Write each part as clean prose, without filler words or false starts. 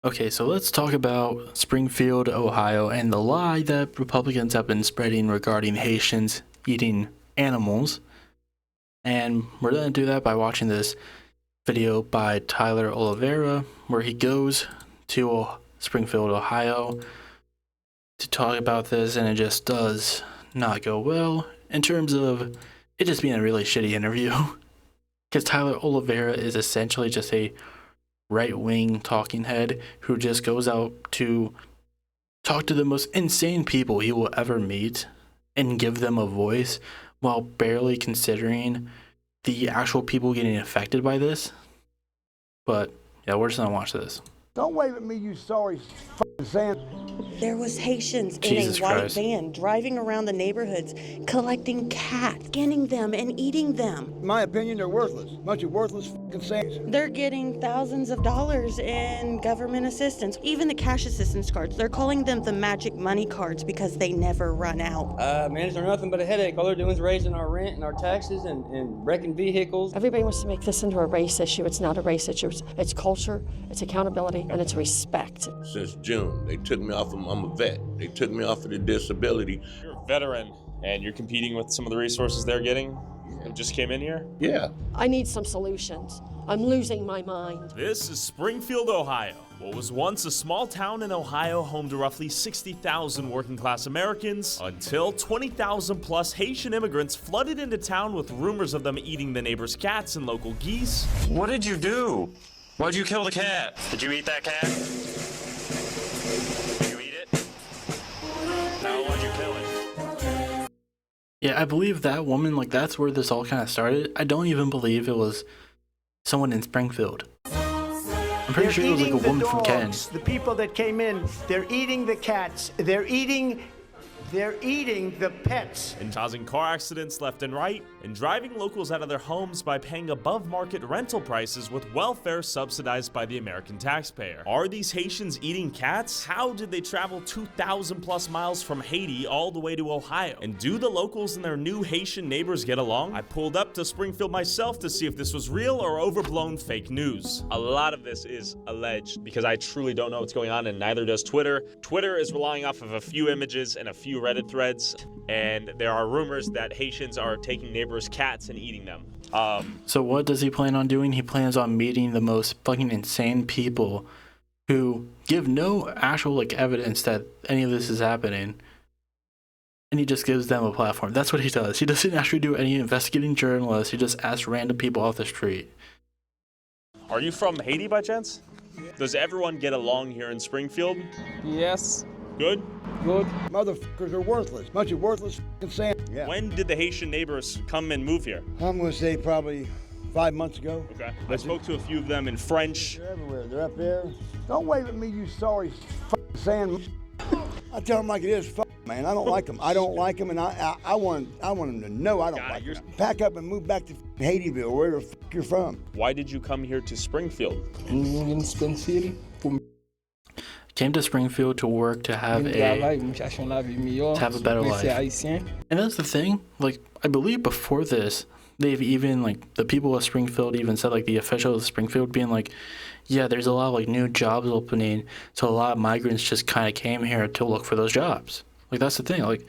Okay, so let's talk about Springfield, Ohio, and the lie that Republicans have been spreading regarding Haitians eating animals. And we're going to do that by watching this video by Tyler Oliveira, where he goes to Springfield, Ohio to talk about this, and it just does not go well in terms of it just being a really shitty interview. Because Tyler Oliveira is essentially just a right-wing talking head who just goes out to talk to the most insane people he will ever meet and give them a voice while barely considering the actual people getting affected by this. But yeah, we're just gonna watch this. Don't wave at me, you sorry f***ing sand. There was Haitians Jesus in a white Christ. van driving around the neighborhoods, collecting cats, skinning them and eating them. In my opinion, they're worthless. Bunch of worthless f***ing sands. They're getting thousands of dollars in government assistance, even the cash assistance cards. They're calling them the magic money cards because they never run out. Man, they're nothing but a headache. All they're doing is raising our rent and our taxes and wrecking vehicles. Everybody wants to make this into a race issue. It's not a race issue. It's culture, it's accountability, and it's respect. Since June, they took me off of, I'm a vet. They took me off of the disability. You're a veteran and you're competing with some of the resources they're getting who just came in here? Yeah. I need some solutions. I'm losing my mind. This is Springfield, Ohio. What was once a small town in Ohio home to roughly 60,000 working-class Americans until 20,000 plus Haitian immigrants flooded into town with rumors of them eating the neighbors' cats and local geese. What did you do? Why'd you kill the cat? Did you eat that cat? Did you eat it? No, why'd you kill it? Yeah, I believe that woman, like, that's where this all kind of started. I don't even believe it was someone in Springfield. I'm pretty sure it was like a woman from Ken. The people that came in, they're eating the cats. They're eating the pets. And causing car accidents left and right, and driving locals out of their homes by paying above-market rental prices with welfare subsidized by the American taxpayer. Are these Haitians eating cats? How did they travel 2,000 plus miles from Haiti all the way to Ohio? And do the locals and their new Haitian neighbors get along? I pulled up to Springfield myself to see if this was real or overblown fake news. A lot of this is alleged because I truly don't know what's going on, and neither does Twitter. Twitter is relying off of a few images and a few Reddit threads, and there are rumors that Haitians are taking neighbors' cats and eating them. So what does he plan on doing? He plans on meeting the most fucking insane people who give no actual like evidence that any of this is happening, and he just gives them a platform. That's what he does. He doesn't actually do any investigating journalists. He just asks random people off the street. Are you from Haiti by chance? Does everyone get along here in Springfield? Yes. Good? Good. Motherfuckers are worthless. Bunch of worthless f***ing sand. Yeah. When did the Haitian neighbors come and move here? I'm gonna say probably 5 months ago. Okay. I spoke to a few of them in French. They're everywhere. They're up there. Don't wave at me, you sorry f***ing sand. I tell them like it is. Fuck, man, I don't like them. I don't like them, and I want them to know I don't like them. Pack up and move back to Haitieville, wherever the fuck you're from. Why did you come here to Springfield? In Springfield. Came to Springfield to work to have a better life. And that's the thing, like, I believe before this, they've even, like, the people of Springfield even said, like, the officials of Springfield being like, yeah, there's a lot of, like, new jobs opening, so a lot of migrants just kind of came here to look for those jobs. Like, that's the thing, like,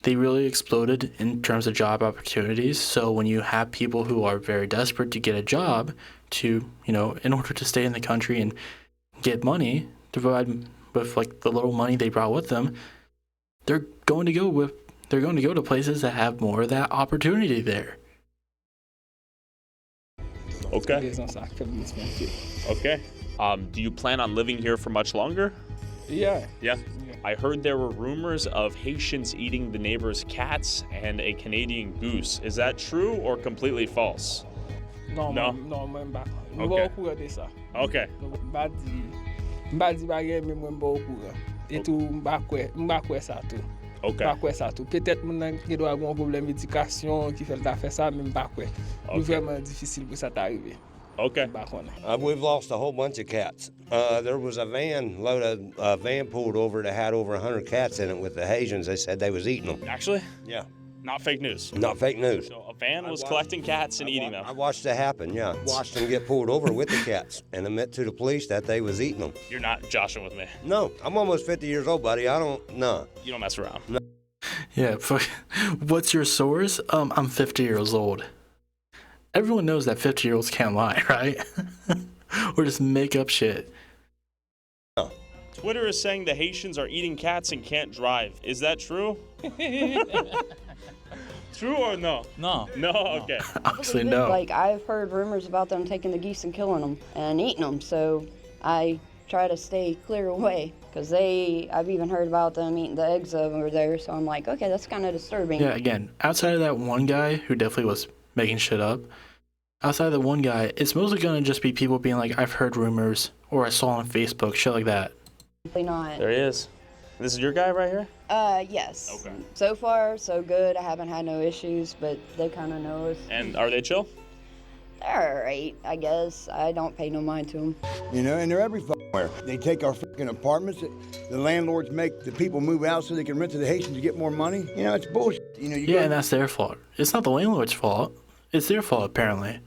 they really exploded in terms of job opportunities, so when you have people who are very desperate to get a job to, you know, in order to stay in the country and get money, to provide with like the little money they brought with them, they're going to go to places that have more of that opportunity there. Okay. Okay. Do you plan on living here for much longer? Yeah. Yeah. I heard there were rumors of Haitians eating the neighbors' cats and a Canadian goose. Is that true or completely false? No. Okay. Okay. Mbadi bagay men mwen ba okura. Et tout mbakwe sa tout. Okay. Mbakwe sa tout. Peut-être moun ki do agon problème éducation qui fait ta fait ça mais mbakwe. C'est vraiment difficile pour ça t'arriver. Okay. We've lost a whole bunch of cats. There was a van pulled over that had over 100 cats in it with the Haitians. They said they was eating them. Actually? Yeah. Not fake news. Not fake news. So a van was collecting cats and eating them. I watched it happen, yeah. Watched them get pulled over with the cats and admit to the police that they was eating them. You're not joshing with me. No, I'm almost 50 years old, buddy. No. You don't mess around. No. Yeah, what's your source? I'm 50 years old. Everyone knows that 50-year-olds can't lie, right? Or just make up shit. No. Twitter is saying the Haitians are eating cats and can't drive. Is that true? True or no? No. No? Okay. Obviously no. Like, I've heard rumors about them taking the geese and killing them and eating them, so I try to stay clear away. Because I've even heard about them eating the eggs over there, so I'm like, okay, that's kind of disturbing. Yeah, again, outside of that one guy who definitely was making shit up, outside of the one guy, it's mostly going to just be people being like, I've heard rumors, or I saw on Facebook, shit like that. Probably not. There he is. This is your guy right here? Yes. Okay. So far, so good. I haven't had no issues, but they kind of know us. And are they chill? They're alright, I guess. I don't pay no mind to them. You know, and they're everywhere. They take our fucking apartments. The landlords make the people move out so they can rent to the Haitians to get more money. You know, it's bullshit. You know, Yeah, and that's their fault. It's not the landlord's fault. It's their fault, apparently.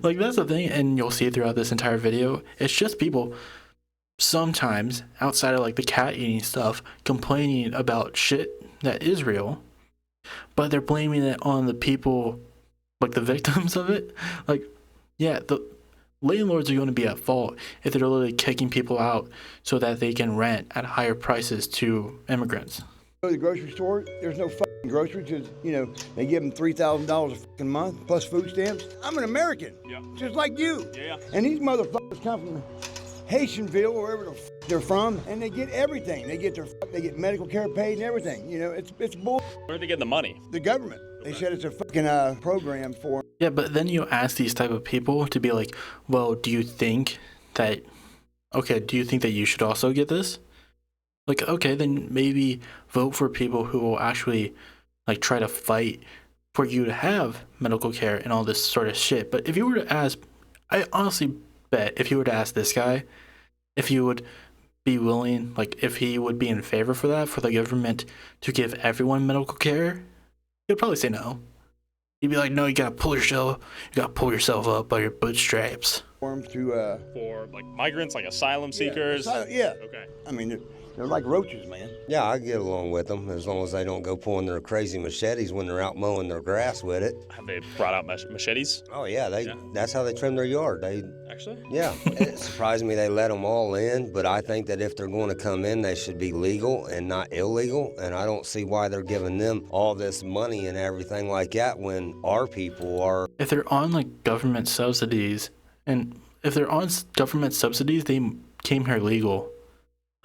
Like, that's the thing, and you'll see throughout this entire video. It's just people, sometimes, outside of, like, the cat-eating stuff, complaining about shit that is real, but they're blaming it on the people, like, the victims of it. Like, yeah, the landlords are going to be at fault if they're literally kicking people out so that they can rent at higher prices to immigrants. Go to the grocery store, there's no fucking groceries, because, you know, they give them $3,000 a fucking month, plus food stamps. I'm an American, just like you. Yeah. And these motherfuckers come from Haitianville, wherever the fuck they're from, and they get everything. They get medical care paid and everything. You know, it's bull. Where are they getting the money? The government. They said it's a fucking program for. Yeah, but then you ask these type of people to be like, well, do you think that you should also get this? Like, okay, then maybe vote for people who will actually, like, try to fight for you to have medical care and all this sort of shit. But if you were to ask, I honestly bet if you were to ask this guy, if he would be willing, like, if he would be in favor for that, for the government to give everyone medical care, he'd probably say no. He'd be like, no, you gotta pull yourself up by your bootstraps. For like migrants, like asylum seekers? Yeah. Okay. I mean, they're like roaches, man. Yeah, I get along with them as long as they don't go pulling their crazy machetes when they're out mowing their grass with it. Have they brought out machetes? Oh yeah, that's how they trim their yard. Actually? Yeah. It surprised me they let them all in, but I think that if they're going to come in, they should be legal and not illegal. And I don't see why they're giving them all this money and everything like that when our people are. If they're on, like, government subsidies, they came here legal.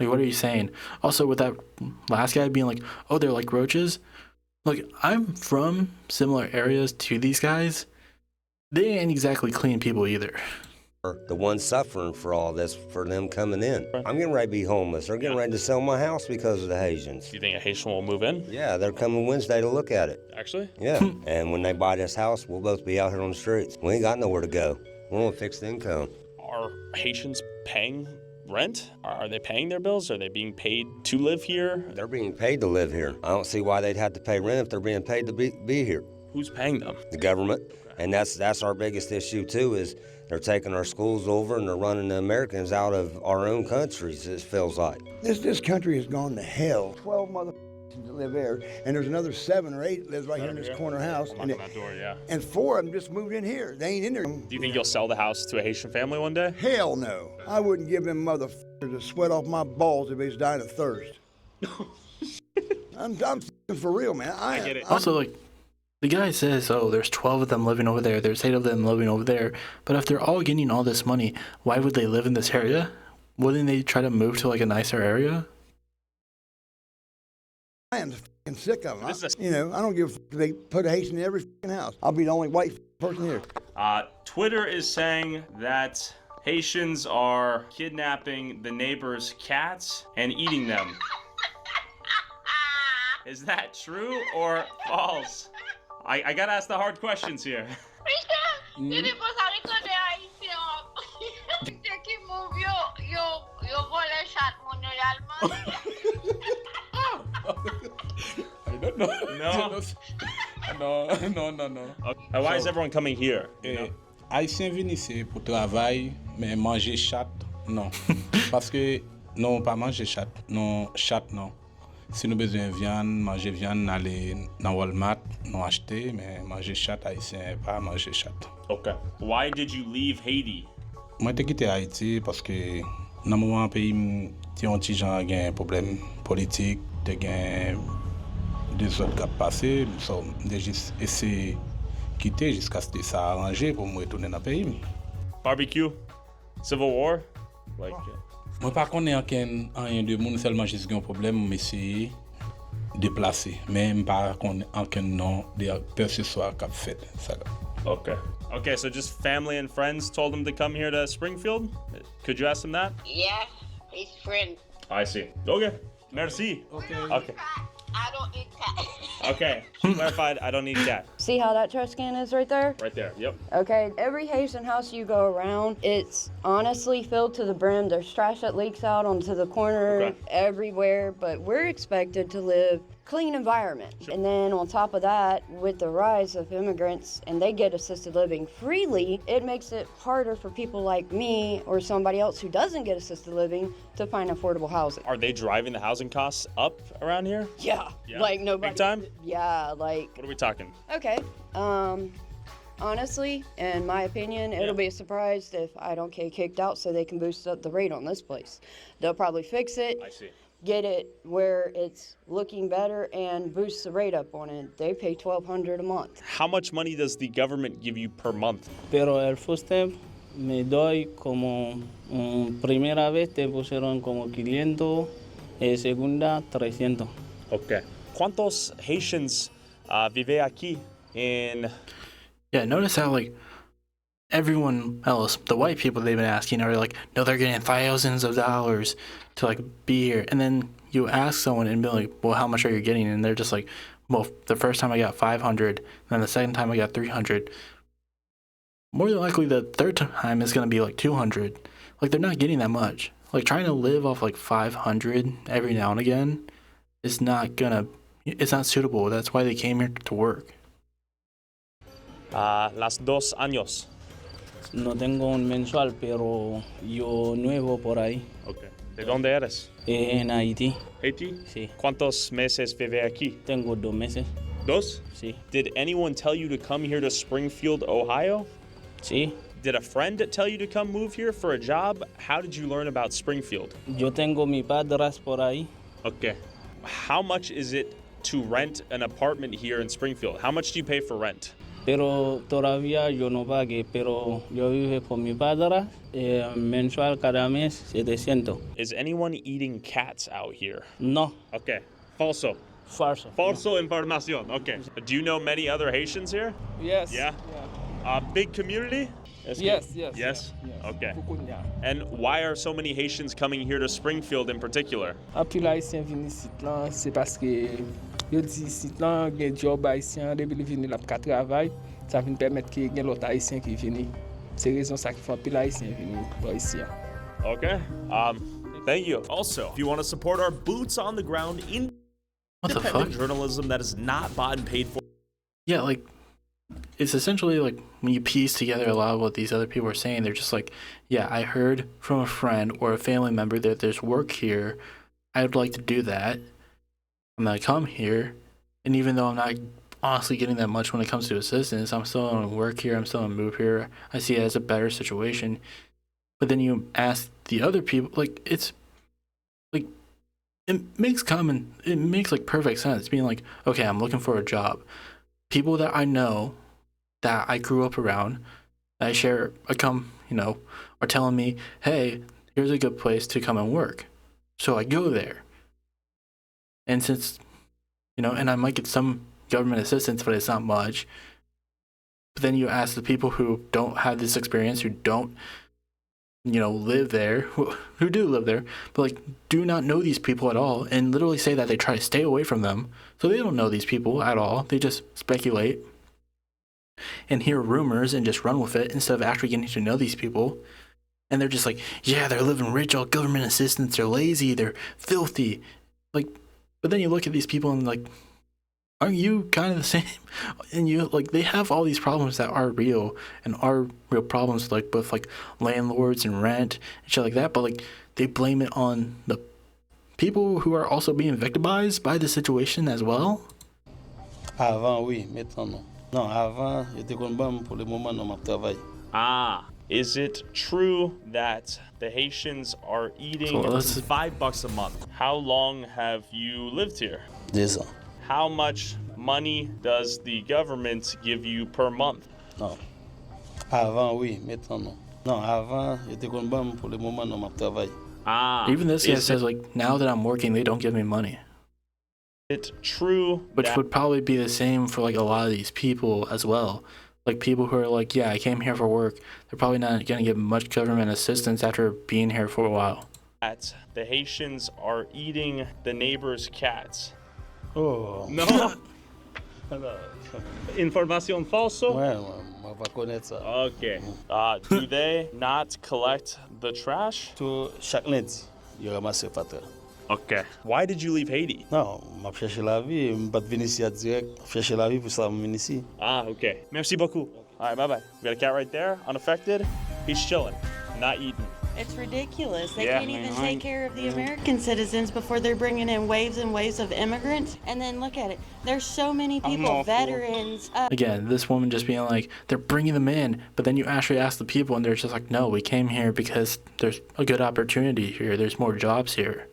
Like, what are you saying? Also, with that last guy being like, oh, they're like roaches. Look, I'm from similar areas to these guys. They ain't exactly clean people either. The ones suffering for all this, for them coming in. I'm getting ready to be homeless. They're getting ready to sell my house because of the Haitians. Do you think a Haitian will move in? Yeah, they're coming Wednesday to look at it. Actually? Yeah, and when they buy this house, we'll both be out here on the streets. We ain't got nowhere to go. We're on fixed income. Are Haitians paying rent? Are they paying their bills? Are they being paid to live here? They're being paid to live here. I don't see why they'd have to pay rent if they're being paid to be here. Who's paying them? The government. Okay. And that's our biggest issue too, is they're taking our schools over and they're running the Americans out of our own countries, it feels like. This country has gone to hell. 12 motherfuckers live there, and there's another 7 or 8 lives right here in this corner house. And 4 of them just moved in here. They ain't in there. Do you think you'll sell the house to a Haitian family one day? Hell no. I wouldn't give them motherfuckers the sweat off my balls if they was dying of thirst. I'm for real, man. I get it. Also, like, the guy says, oh, there's 12 of them living over there, there's 8 of them living over there. But if they're all getting all this money, why would they live in this area? Wouldn't they try to move to, like, a nicer area? I am fucking sick of them. You know, I don't give a fuck if they put a Haitian in every fucking house. I'll be the only white person here. Twitter is saying that Haitians are kidnapping the neighbors' cats and eating them. Is that true or false? I gotta ask the hard questions here. I don't No? Non. Okay. Why is everyone coming here? Haïtien viennent ici pour travailler, mais manger chat, non. Parce que, non, pas manger chat, non, chat, non. Si nous besoin de viande, manger viande, aller dans Walmart, non acheter, mais manger chat, Haïtien, pas manger chat. Okay. Why did you leave Haiti? Moi, j'ai quitté Haïti parce que, dans le moment où pays, il y a un petit gens qui ont un problème politique, il y a des autres qui ont passé, j'ai juste essayé quitter jusqu'à ce que ça arrangé pour me retourner dans le pays. Barbecue? Civil war? Like, Moi, par contre, il y a rien de monde seulement juste un problème, mais c'est déplacer. Mais je ne pas aucun nom de personne qui a fait ça. Okay. Okay, so just family and friends told him to come here to Springfield? Could you ask him that? Yeah, his friend. I see. Okay. Merci. Okay. I don't eat cat. Okay. Clarified, I don't need cat. See how that trash can is right there? Right there. Yep. Okay, every Haitian house you go around, it's honestly filled to the brim. There's trash that leaks out onto the corner, everywhere, but we're expected to live clean environment. Sure. And then on top of that, with the rise of immigrants and they get assisted living freely, it makes it harder for people like me or somebody else who doesn't get assisted living to find affordable housing. Are they driving the housing costs up around here? Yeah. Like nobody. Big time? Yeah, like. What are we talking? Okay. Honestly, in my opinion, it'll be a surprise if I don't get kicked out so they can boost up the rate on this place. They'll probably fix it. I see. Get it where it's looking better and boost the rate up on it. They pay $1,200 a month. How much money does the government give you per month? Pero el first time me doy como primera vez te pusieron como 500, segunda 300. Okay. ¿Cuántos Haitians vive aquí in? Yeah, notice how like everyone else, the white people they've been asking are like, no, they're getting thousands of dollars to like be here. And then you ask someone and be like, well, how much are you getting? And they're just like, well, the first time I got 500, then the second time I got 300. More than likely the third time is going to be like 200. Like they're not getting that much. Like trying to live off like 500 every now and again is it's not suitable. That's why they came here to work. Las 2 años. No tengo un mensual, pero yo nuevo por ahí. Okay. ¿De dónde eres? En Haití. Haiti? Sí. ¿Cuántos meses vive aquí? Tengo 2 meses. 2? Sí. Did anyone tell you to come here to Springfield, Ohio? Sí. Did a friend tell you to come move here for a job? How did you learn about Springfield? Yo tengo mi padres por ahí. Okay. How much is it to rent an apartment here in Springfield? How much do you pay for rent? Pero todavía yo no pagué, pero yo vivo con mi padre, mensual cada mes 700. Is anyone eating cats out here? No. Okay. Falso. Falso información. Okay. Do you know many other Haitians here? Yes. Yeah? Big community? Yes. Okay. And why are so many Haitians coming here to Springfield in particular? Apil Haitien vini sit lan, c'est parce que yo di sit lan gen job Haitien, debi li vini la pou ka travay, ça vin permettre que gen lot Haitien qui vini. C'est raison ça qui fait apil Haitien vini pour Haitien. Okay. Thank you. Also, if you want to support our boots on the ground independent journalism that is not bought and paid for. Yeah, like it's essentially like when you piece together a lot of what these other people are saying, they're just like, yeah, I heard from a friend or a family member that there's work here. I'd like to do that. I'm going to come here. And even though I'm not honestly getting that much when it comes to assistance, I'm still going to work here. I'm still going to move here. I see it as a better situation. But then you ask the other people, like, it's like, it makes like perfect sense being like, okay, I'm looking for a job. People that I know, that I grew up around, that I share are telling me, hey, here's a good place to come and work. So I go there. And since, and I might get some government assistance, but it's not much. But then you ask the people who don't have this experience, who don't, live there, who do live there, but like do not know these people at all, and literally say that they try to stay away from them. So they don't know these people at all. They just speculate and hear rumors and just run with it instead of actually getting to know these people. And they're just like, yeah, they're living rich, all government assistance, they're lazy, they're filthy. Like, but then you look at these people and like, aren't you kind of the same? And you like they have all these problems that are real and are real problems, like with like landlords and rent and shit like that. But like they blame it on the people who are also being victimized by the situation as well. Avant, oui, maintenant non. Non, avant, j'étais comme bon pour le moment, non, je travaille. Ah, is it true that the Haitians are eating $5 a month? How long have you lived here? 2 ans. How much money does the government give you per month? Non. Avant, oui, maintenant non. Non, avant, j'étais comme bon pour le moment, non, je travaille. Ah, even this guy says like, now that I'm working, they don't give me money. It's true. Which would probably be the same for like a lot of these people as well. Like people who are like, yeah, I came here for work. They're probably not going to get much government assistance after being here for a while. That the Haitians are eating the neighbor's cats. Oh. No. Información falso? Ouais, on va connaître ça. Okay. Do they not collect the trash? Chaque lundi, ils ramassent pâté. Okay. Why did you leave Haiti? Non, je cherche la vie, je ne vais pas venir ici direct. Je cherche la vie pour ça, je viens ici. Ah, okay. Merci beaucoup. All right, bye-bye. We got a cat right there, unaffected. He's chilling, not eating. It's ridiculous. They Yeah, can't even man. take care of the American citizens before they're bringing in waves and waves of immigrants. And then look at it. There's so many people, veterans. Again, this woman just being like, they're bringing them in, but then you actually ask the people and they're just like, no, we came here because there's a good opportunity here. There's more jobs here.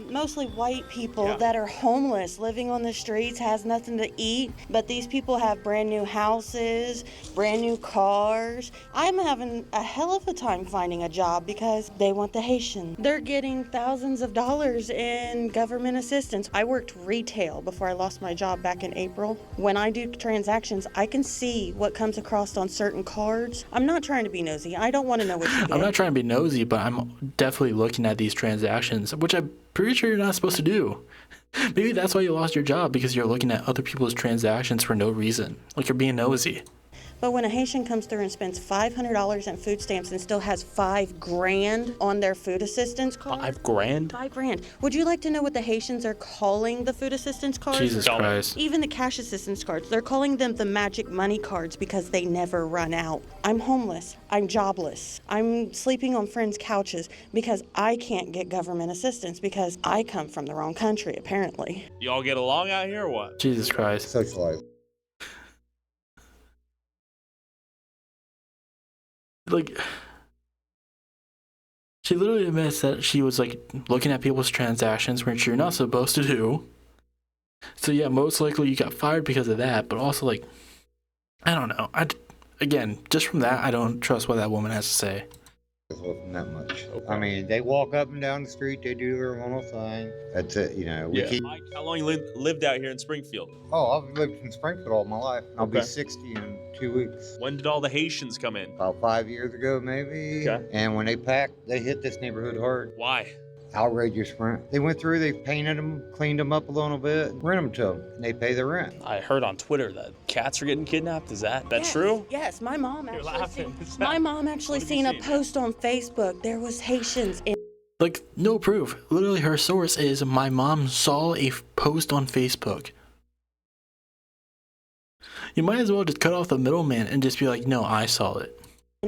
Mostly white people that are homeless, living on the streets, has nothing to eat. But these people have brand new houses, brand new cars. I'm having a hell of a time finding a job because they want the Haitian. They're getting thousands of dollars in government assistance. I worked retail before I lost my job back in April. When I do transactions, I can see what comes across on certain cards. I'm not trying to be nosy. I don't want to know what you get. I'm not trying to be nosy, but I'm definitely looking at these transactions, which I'm pretty sure you're not supposed to do. Maybe that's why you lost your job, because you're looking at other people's transactions for no reason. Like you're being nosy. But when a Haitian comes through and spends $500 in food stamps and still has $5,000 on their food assistance card. $5,000? $5,000. Would you like to know what the Haitians are calling the food assistance cards? Jesus Christ. Even the cash assistance cards. They're calling them the magic money cards because they never run out. I'm homeless. I'm jobless. I'm sleeping on friends' couches because I can't get government assistance because I come from the wrong country, apparently. You all get along out here or what? Jesus Christ. Socialize. Like, she literally admits that she was like looking at people's transactions, which you're not supposed to do. So yeah, most likely you got fired because of that, but also like, I don't know. Again, just from that, I don't trust what that woman has to say. Wasn't that much. I mean, they walk up and down the street, they do their normal thing. That's it, you know. Mike, how long you lived out here in Springfield? Oh, I've lived in Springfield all my life. I'll be Okay. 60 in 2 weeks. When did all the Haitians come in? About 5 years ago, maybe. Okay. And when they packed, they hit this neighborhood hard. Why? Outrageous rent. They went through, they painted them, cleaned them up a little bit, rent them to them, and they pay the rent. I heard on Twitter that cats are getting kidnapped. Is that true? Yes, my mom You're actually laughing. my mom actually What have you seen a seen? post on Facebook. There was Haitians in Like, no proof. Literally, her source is my mom saw a post on Facebook. You might as well just cut off the middleman and just be like, no, I saw it.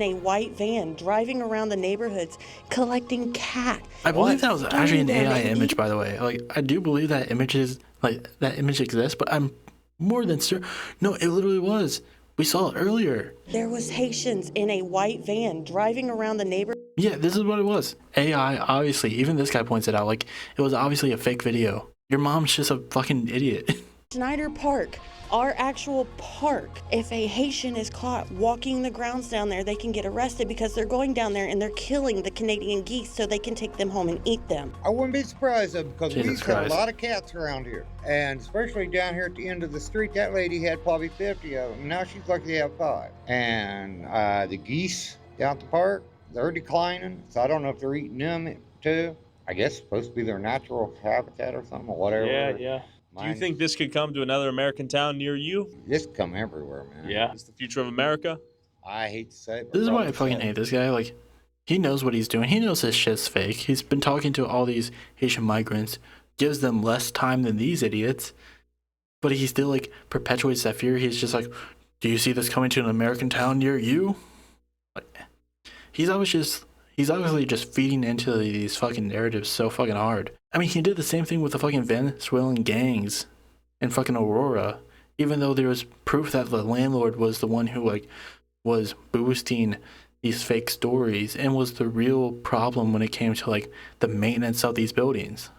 a white van driving around the neighborhoods collecting cat. I believe that was actually an Throwing them AI in image, by the way. Like, I do believe that image exists, but I'm more than sure. No, it literally was. We saw it earlier. There was Haitians in a white van driving around the neighborhood. Yeah, this is what it was. AI, obviously. Even this guy points it out. Like, it was obviously a fake video. Your mom's just a fucking idiot. Snyder Park, our actual park. If a Haitian is caught walking the grounds down there, they can get arrested because they're going down there and they're killing the Canadian geese so they can take them home and eat them. I wouldn't be surprised though, because we Jesus used to have a Christ. lot of cats around here. And especially down here at the end of the street, that lady had probably 50 of them. Now she's lucky to have 5. And the geese down at the park, they're declining. So I don't know if they're eating them too. I guess it's supposed to be their natural habitat or something or whatever. Yeah. Do you think this could come to another American town near you? This could come everywhere, man. Yeah. Is the future of America? I hate to say it. but This is why I probably fucking so. hate this guy. Like, he knows what he's doing. He knows his shit's fake. He's been talking to all these Haitian migrants, gives them less time than these idiots. but he still like perpetuates that fear. He's just like, do you see this coming to an American town near you? Like, he's obviously just feeding into these fucking narratives so fucking hard. I mean, he did the same thing with the fucking Venezuelan gangs in fucking Aurora, even though there was proof that the landlord was the one who like was boosting these fake stories and was the real problem when it came to like the maintenance of these buildings.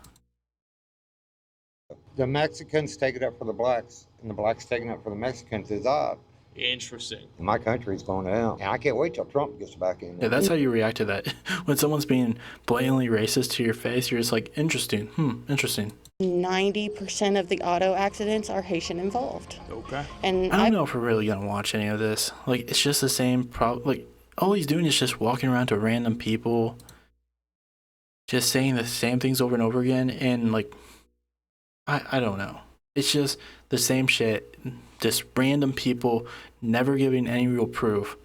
The Mexicans take it up for the blacks, and the blacks taking it up for the Mexicans is odd. Interesting. And my country's going down. And I can't wait till Trump gets back in there. Yeah, that's how you react to that. When someone's being blatantly racist to your face, you're just like, interesting. Interesting. 90% of the auto accidents are Haitian involved. Okay. And I don't know if we're really gonna watch any of this. Like, it's just the same problem. Like, all he's doing is just walking around to random people, just saying the same things over and over again, and like, I don't know. It's just the same shit. Just random people, never giving any real proof.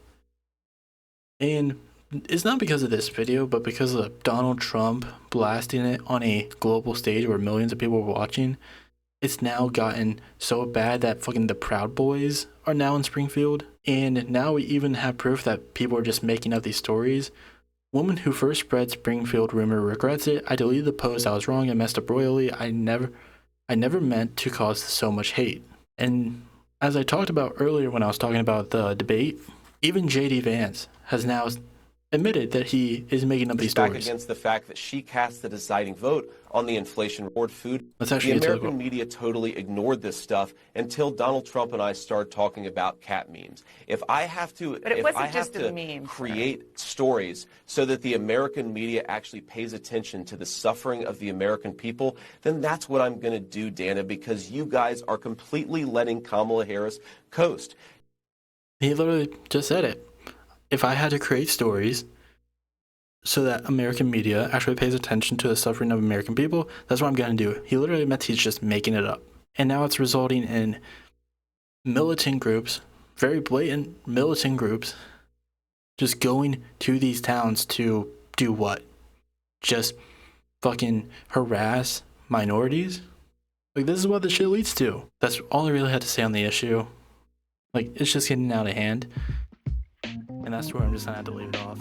And it's not because of this video, but because of Donald Trump blasting it on a global stage where millions of people were watching. It's now gotten so bad that fucking the Proud Boys are now in Springfield. And now we even have proof that people are just making up these stories. Woman who first spread Springfield rumor regrets it. I deleted the post. I was wrong. I messed up royally. I never meant to cause so much hate. And as I talked about earlier when I was talking about the debate, even J.D. Vance has now admitted that he is making up these stories. Back against the fact that she cast the deciding vote on the inflation reward food. The American media totally ignored this stuff until Donald Trump and I started talking about cat memes. If I have to, create stories so that the American media actually pays attention to the suffering of the American people, then that's what I'm going to do, Dana, because you guys are completely letting Kamala Harris coast. He literally just said it. If I had to create stories so that American media actually pays attention to the suffering of American people, that's what I'm going to do. He literally admits he's just making it up. And now it's resulting in militant groups, very blatant militant groups, just going to these towns to do what? Just fucking harass minorities? Like, this is what this shit leads to. That's all I really had to say on the issue. Like, it's just getting out of hand. And that's where I'm just gonna have to leave it off.